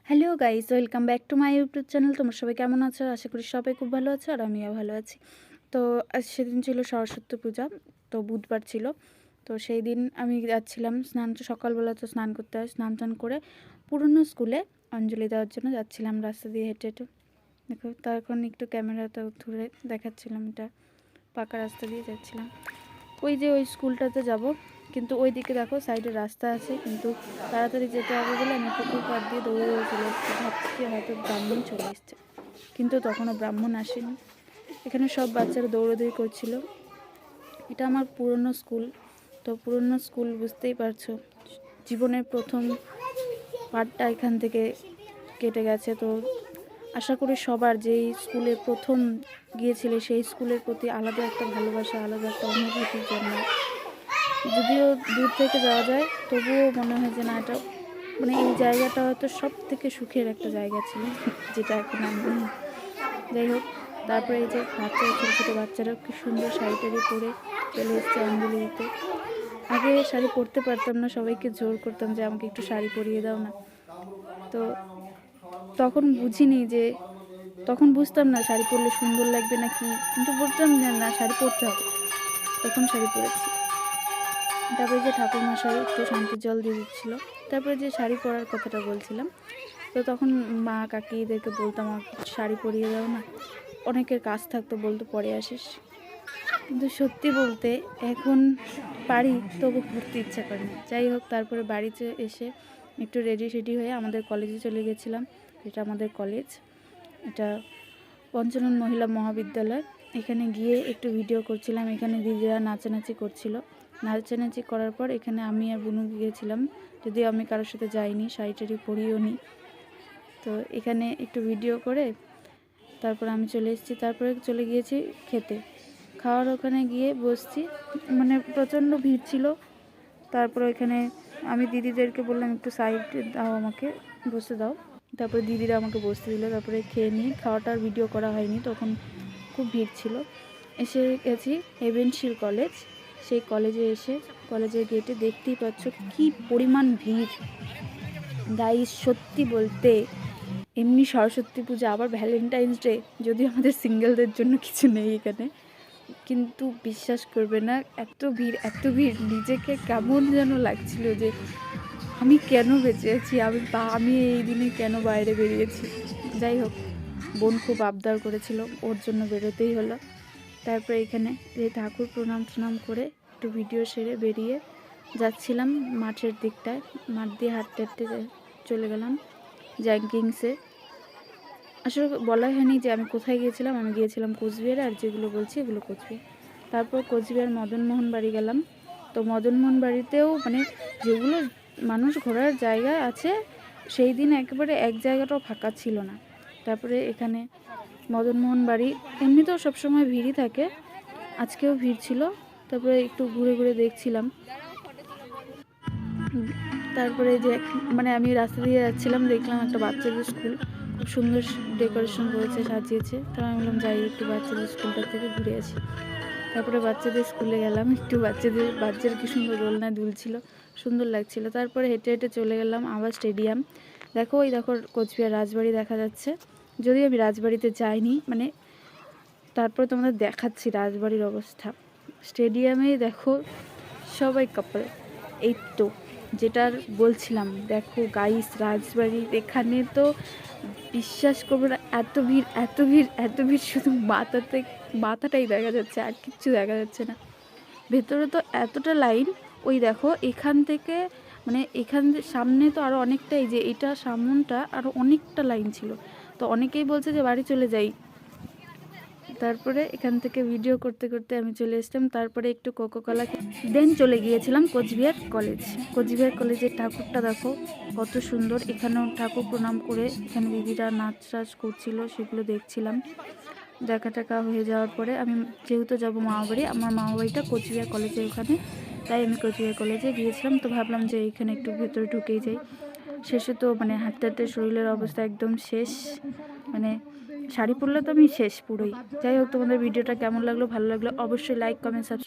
Hello guys, welcome back to my YouTube channel. তোমরা সবাই কেমন আছো? আশা করি সবাই খুব ভালো আছো আর আমিও ভালো আছি। তো আজ সেদিন ছিল সরস্বতী পূজা, তো বুধবার ছিল। তো সেই দিন আমি যাচ্ছিলাম সকালবেলা, তো স্নান করতে হয়, স্নান টান করে পুরনো স্কুলে অঞ্জলি দেওয়ার জন্য যাচ্ছিলাম রাস্তা দিয়ে হেঁটে হেঁটে। দেখো তখন একটু ক্যামেরাটা ধরে দেখাচ্ছিলাম, এটা পাকা রাস্তা দিয়ে যাচ্ছিলাম। ওই যে ওই স্কুলটাতে যাব, কিন্তু ওই দিকে দেখো সাইডে রাস্তা আছে, কিন্তু তাড়াতাড়ি যেতে হবে বলে আমি পুকুর পাড় দিয়ে দৌড়ে দৌড়ে চলে এসেছি। ভাবছি হয়তো ব্রাহ্মণ চলে এসছে, কিন্তু তখনও ব্রাহ্মণ আসেনি। এখানে সব বাচ্চারা দৌড়াদৌড়ি করছিল। এটা আমার পুরনো স্কুল। তো পুরনো স্কুল বুঝতেই পারছো, জীবনের প্রথম পার্টটা এখান থেকে কেটে গেছে। তো আশা করি সবার যেই স্কুলে প্রথম গিয়েছিলে সেই স্কুলের প্রতি আলাদা একটা ভালোবাসা, আলাদা একটা অনুভূতির জন্য, যদিও দূর থেকে যাওয়া যায় তবুও মনে হয় যে না, এটা মানে এই জায়গাটা হয়তো সব থেকে সুখের একটা জায়গা ছিল, যেটা এখন আমি নেই। যাই হোক, তারপরে এই যে বাচ্চারা, ছোটো ছোটো বাচ্চারা কি সুন্দর শাড়ি টাড়ি পরে চলে এসছে অঞ্জলি দিতে। আগে শাড়ি পরতে পারতাম না, সবাইকে জোর করতাম যে আমাকে একটু শাড়ি পরিয়ে দাও না। তো তখন বুঝিনি যে, তখন বুঝতাম না শাড়ি পরলে সুন্দর লাগবে না কি, কিন্তু বলতাম না শাড়ি পরতে হবে, তখন শাড়ি পরেছি। তারপরে যে ঠাকুরমশাই একটু শান্তির জল দিয়ে দিচ্ছিলো। তারপরে যে শাড়ি পরার কথাটা বলছিলাম, তো তখন মা কাকিদেরকে বলতাম আমাকে শাড়ি পরিয়ে দাও না, অনেকের কাজ থাকতো, বলতো পরে আসিস। কিন্তু সত্যি বলতে এখন পারি, তবু পড়তে ইচ্ছা করে না। যাই হোক, তারপরে বাড়িতে এসে একটু রেডি সেডি হয়ে আমাদের কলেজে চলে গেছিলাম। এটা আমাদের কলেজ, এটা পঞ্চানন মহিলা মহাবিদ্যালয়। এখানে গিয়ে একটু ভিডিও করছিলাম। এখানে দিদিরা নাচানাচি করছিল। নাচানাচি করার পর এখানে আমি আর বুনু গিয়েছিলাম, যদিও আমি কারোর সাথে যাইনি, শাড়ি টাড়ি পরিও নি। তো এখানে একটু ভিডিও করে তারপর আমি চলে এসেছি। তারপরে চলে গিয়েছি খেতে, খাওয়ার ওখানে গিয়ে বসছি, মানে প্রচণ্ড ভিড় ছিল। তারপর এখানে আমি দিদিদেরকে বললাম একটু সাইড দাও, আমাকে বসতে দাও। তারপরে দিদিরা আমাকে বসতে দিল। তারপরে খেয়ে নিই, খাওয়াটার ভিডিও করা হয়নি, তখন খুব ভিড় ছিল। এসে গেছি হেভেনশির কলেজ। সেই কলেজে এসে কলেজের গেটে দেখতেই পাচ্ছ কি পরিমাণ ভিড় গাইস। সত্যি বলতে এমনি সরস্বতী পূজা, আবার ভ্যালেন্টাইন্স ডে, যদিও আমাদের সিঙ্গেলদের জন্য কিছু নেই এখানে, কিন্তু বিশ্বাস করবে না, এত ভিড় এত ভিড়, নিজেকে কেমন যেন লাগছিল যে আমি কেন বেঁচে আছি, আমি এই দিনে কেন বাইরে বেরিয়েছি। যাই হোক, বোন খুব আবদার করেছিল, ওর জন্য বেরোতেই হলো। তারপরে এখানে এই ঠাকুর প্রণাম করে একটু ভিডিও সেরে বেরিয়ে যাচ্ছিলাম মাঠের দিকটায়। মাঠ দিয়ে হাঁটতে হাঁটতে চলে গেলাম জ্যাঙ্কিংসে। আসলে বলা হয়নি যে আমি কোথায় গিয়েছিলাম। আমি গিয়েছিলাম কোচবিহারে, আর যেগুলো বলছি এগুলো কোচবিহার। তারপর কোচবিহার মদনমোহন বাড়ি গেলাম। তো মদনমোহন বাড়িতেও মানে যেগুলো মানুষ ঘোরার জায়গা আছে, সেই দিন একেবারে এক জায়গাটাও ফাঁকা ছিল না। তারপরে এখানে মদনমোহন বাড়ি এমনিতেও সবসময় ভিড়ই থাকে, আজকেও ভিড় ছিল। তারপরে একটু ঘুরে ঘুরে দেখছিলাম। তারপরে যে মানে আমি রাস্তা দিয়ে যাচ্ছিলাম, দেখলাম একটা বাচ্চাদের স্কুল, খুব সুন্দর ডেকোরেশন করেছে, সাজিয়েছে। তো আমি বললাম যাই একটু বাচ্চাদের স্কুলটার থেকে ঘুরে আসি। তারপরে বাচ্চাদের স্কুলে গেলাম, একটু বাচ্চারা কি সুন্দর দোলনায় দুলছিল, সুন্দর লাগছিল। তারপরে হেঁটে হেঁটে চলে গেলাম আবার স্টেডিয়াম। দেখো ওই দেখো কোচবিহার রাজবাড়ি দেখা যাচ্ছে, যদিও আমি রাজবাড়িতে যাইনি, মানে তারপরে তোমাদের দেখাচ্ছি রাজবাড়ির অবস্থা। স্টেডিয়ামেই দেখো সবাই কাপল। এই তো যেটার বলছিলাম, দেখো গাইস রাজবাড়ির এখানে তো বিশ্বাস করবো না, এত ভিড় এত ভিড় এত ভিড়, শুধু মাথাটাই দেখা যাচ্ছে, আর কিচ্ছু দেখা যাচ্ছে না। ভেতরে তো এতটা লাইন, ওই দেখো এখান থেকে, মানে সামনে তো আরও অনেকটাই, যে এটা সামনটা আরও অনেকটা লাইন ছিল। তো অনেকেই বলছে যে বাড়ি চলে যাই। তারপরে এখান থেকে ভিডিও করতে করতে আমি চলে এসেছিলাম। তারপরে একটু কোকোকলা দেন চলে গিয়েছিলাম কোচবিহার কলেজ। কোচবিহার কলেজের ঠাকুরটা দেখো কত সুন্দর। এখানেও ঠাকুর প্রণাম করে এখানে দিদিরা নাচ টাচ করছিল, সেগুলো দেখছিলাম। দেখা টাকা হয়ে যাওয়ার পরে আমি যেহেতু যাবো মামাবাড়ি, আমার মামাবাড়িটা কোচবিহার কলেজের ওখানে, তাই আমি কোচবিহার কলেজে গিয়েছিলাম। তো ভাবলাম যে এখানে একটু ভেতরে ঢুকেই যাই। শেষে তো মানে হাঁটতে হাঁটতে শরীরের অবস্থা একদম শেষ, মানে শাড়ি পরলে তো আমি শেষ পুরোই। যাই হোক, তোমাদের ভিডিওটা কেমন লাগলো, ভালো লাগলো অবশ্যই লাইক কমেন্ট সাবস্ক্রাইব